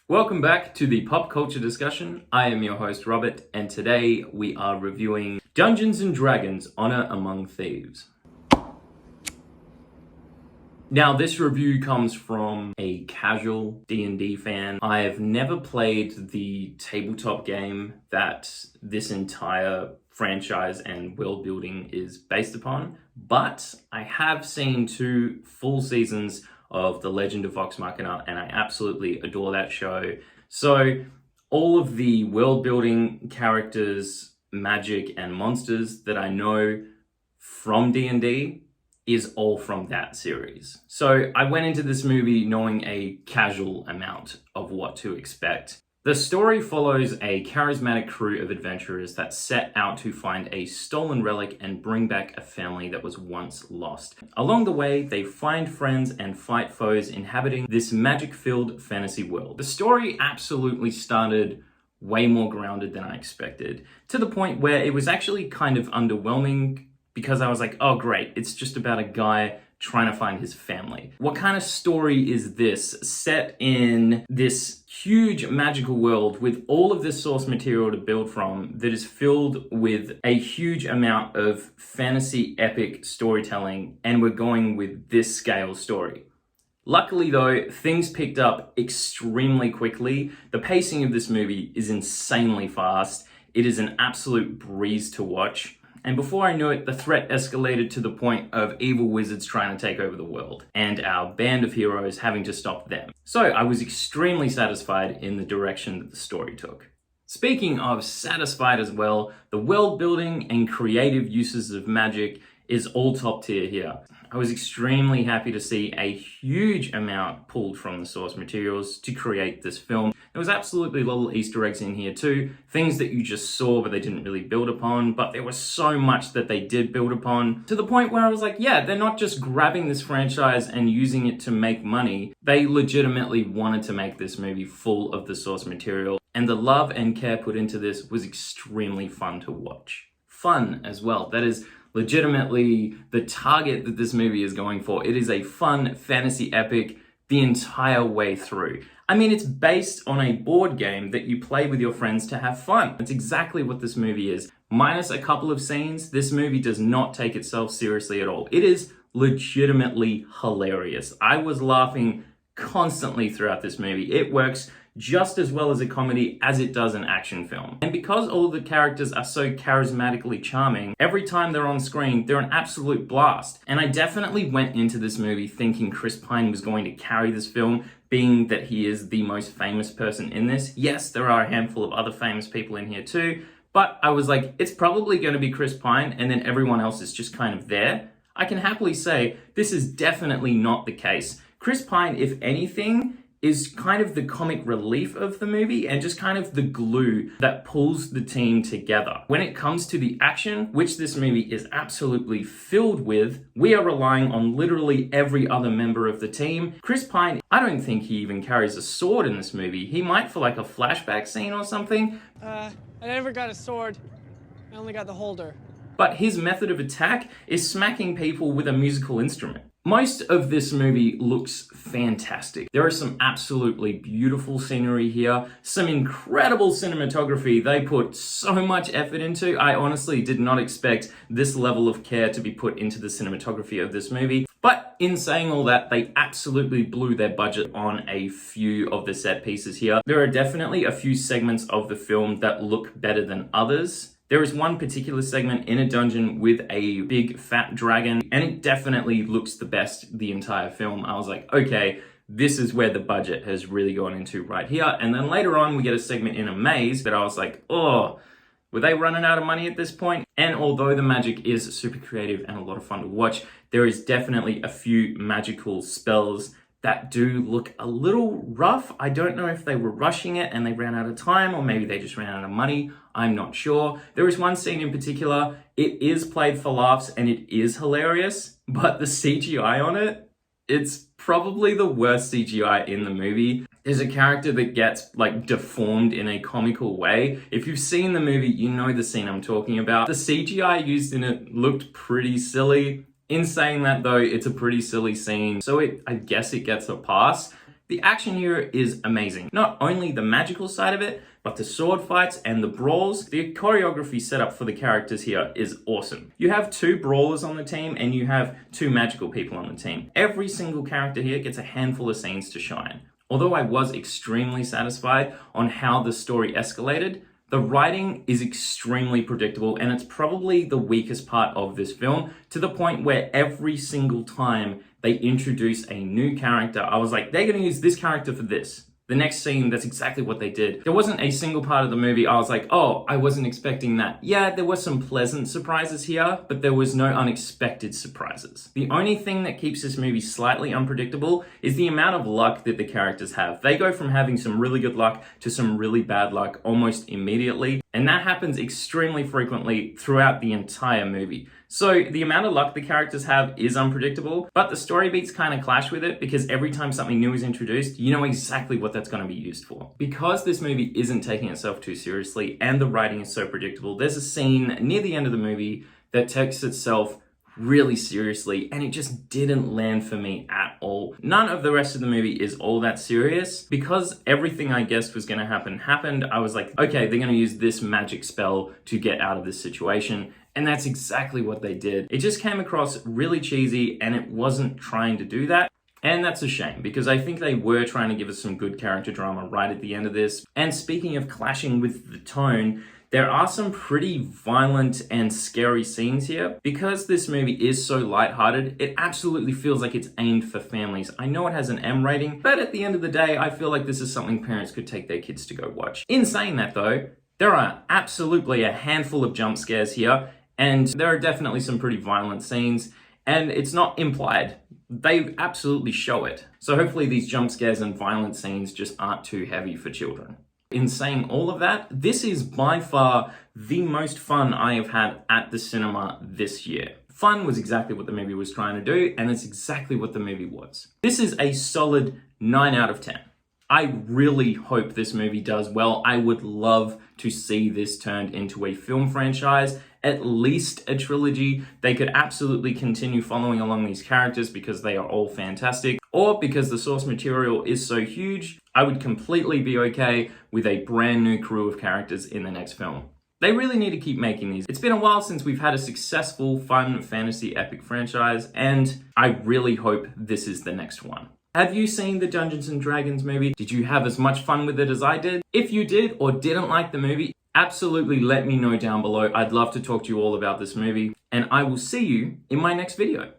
Welcome back to the pop culture discussion. I am your host Robert, and today we are reviewing Dungeons & Dragons: Honor Among Thieves. Now, this review comes from a casual D&D fan. I have never played the tabletop game that this entire franchise and world building is based upon, but I have seen 2 full seasons of The Legend of Vox Machina, and I absolutely adore that show. So all of the world building, characters, magic, and monsters that I know from D&D is all from that series. So I went into this movie knowing a casual amount of what to expect. The story follows a charismatic crew of adventurers that set out to find a stolen relic and bring back a family that was once lost. Along the way, they find friends and fight foes inhabiting this magic-filled fantasy world. The story absolutely started way more grounded than I expected, to the point where it was actually kind of underwhelming because I was like, oh great, it's just about a guy trying to find his family. What kind of story is this set in this huge magical world with all of this source material to build from that is filled with a huge amount of fantasy epic storytelling, and we're going with this scale story? Luckily though, things picked up extremely quickly. The pacing of this movie is insanely fast. It is an absolute breeze to watch. And before I knew it, the threat escalated to the point of evil wizards trying to take over the world, and our band of heroes having to stop them. So I was extremely satisfied in the direction that the story took. Speaking of satisfied as well, the world building and creative uses of magic is all top tier here. I was extremely happy to see a huge amount pulled from the source materials to create this film. There was absolutely little Easter eggs in here too, things that you just saw but they didn't really build upon, but there was so much that they did build upon, to the point where I was like, yeah, they're not just grabbing this franchise and using it to make money, they legitimately wanted to make this movie full of the source material, and the love and care put into this was extremely fun to watch. Fun as well, that is legitimately the target that this movie is going for. It is a fun fantasy epic the entire way through. I mean, it's based on a board game that you play with your friends to have fun. That's exactly what this movie is. Minus a couple of scenes, this movie does not take itself seriously at all. It is legitimately hilarious. I was laughing constantly throughout this movie. It works just as well as a comedy as it does an action film. And because all the characters are so charismatically charming, every time they're on screen, they're an absolute blast. And I definitely went into this movie thinking Chris Pine was going to carry this film, being that he is the most famous person in this. Yes, there are a handful of other famous people in here too, but I was like, it's probably going to be Chris Pine, and then everyone else is just kind of there. I can happily say this is definitely not the case. Chris Pine, if anything, is kind of the comic relief of the movie and just kind of the glue that pulls the team together. When it comes to the action, which this movie is absolutely filled with, we are relying on literally every other member of the team. Chris Pine, I don't think he even carries a sword in this movie. He might for like a flashback scene or something. I never got a sword. I only got the holder. But his method of attack is smacking people with a musical instrument. Most of this movie looks fantastic. There is some absolutely beautiful scenery here, some incredible cinematography they put so much effort into. I honestly did not expect this level of care to be put into the cinematography of this movie. But in saying all that, they absolutely blew their budget on a few of the set pieces here. There are definitely a few segments of the film that look better than others. There is one particular segment in a dungeon with a big fat dragon, and it definitely looks the best the entire film. I was like, okay, this is where the budget has really gone into right here. And then later on, we get a segment in a maze that I was like, oh, were they running out of money at this point? And although the magic is super creative and a lot of fun to watch, there is definitely a few magical spells that do look a little rough. I don't know if they were rushing it and they ran out of time, or maybe they just ran out of money. I'm not sure. There is one scene in particular, it is played for laughs and it is hilarious, but the CGI on it, it's probably the worst CGI in the movie. There's a character that gets like deformed in a comical way. If you've seen the movie, you know the scene I'm talking about. The CGI used in it looked pretty silly. In saying that though, it's a pretty silly scene, so I guess it gets a pass. The action here is amazing. Not only the magical side of it, but the sword fights and the brawls. The choreography set up for the characters here is awesome. You have 2 brawlers on the team and you have 2 magical people on the team. Every single character here gets a handful of scenes to shine. Although I was extremely satisfied on how the story escalated, the writing is extremely predictable and it's probably the weakest part of this film, to the point where every single time they introduce a new character, I was like, they're gonna use this character for this. The next scene, that's exactly what they did. There wasn't a single part of the movie I was like, oh, I wasn't expecting that. Yeah, there were some pleasant surprises here, but there was no unexpected surprises. The only thing that keeps this movie slightly unpredictable is the amount of luck that the characters have. They go from having some really good luck to some really bad luck almost immediately, and that happens extremely frequently throughout the entire movie. So the amount of luck the characters have is unpredictable, but the story beats kind of clash with it because every time something new is introduced, you know exactly what that's going to be used for. Because this movie isn't taking itself too seriously and the writing is so predictable, there's a scene near the end of the movie that takes itself really seriously, and it just didn't land for me at all. None of the rest of the movie is all that serious. Because everything I guessed was going to happen happened, I was like, okay, they're going to use this magic spell to get out of this situation. And that's exactly what they did. It just came across really cheesy and it wasn't trying to do that. And that's a shame because I think they were trying to give us some good character drama right at the end of this. And speaking of clashing with the tone, there are some pretty violent and scary scenes here. Because this movie is so lighthearted, it absolutely feels like it's aimed for families. I know it has an M rating, but at the end of the day, I feel like this is something parents could take their kids to go watch. In saying that though, there are absolutely a handful of jump scares here, and there are definitely some pretty violent scenes, and it's not implied. They absolutely show it. So hopefully these jump scares and violent scenes just aren't too heavy for children. In saying all of that, this is by far the most fun I have had at the cinema this year. Fun was exactly what the movie was trying to do, and it's exactly what the movie was. This is a solid 9 out of 10. I really hope this movie does well. I would love to see this turned into a film franchise, at least a trilogy. They could absolutely continue following along these characters because they are all fantastic, or because the source material is so huge, I would completely be okay with a brand new crew of characters in the next film. They really need to keep making these. It's been a while since we've had a successful, fun, fantasy epic franchise, and I really hope this is the next one. Have you seen the Dungeons & Dragons movie? Did you have as much fun with it as I did? If you did or didn't like the movie, absolutely let me know down below. I'd love to talk to you all about this movie, and I will see you in my next video.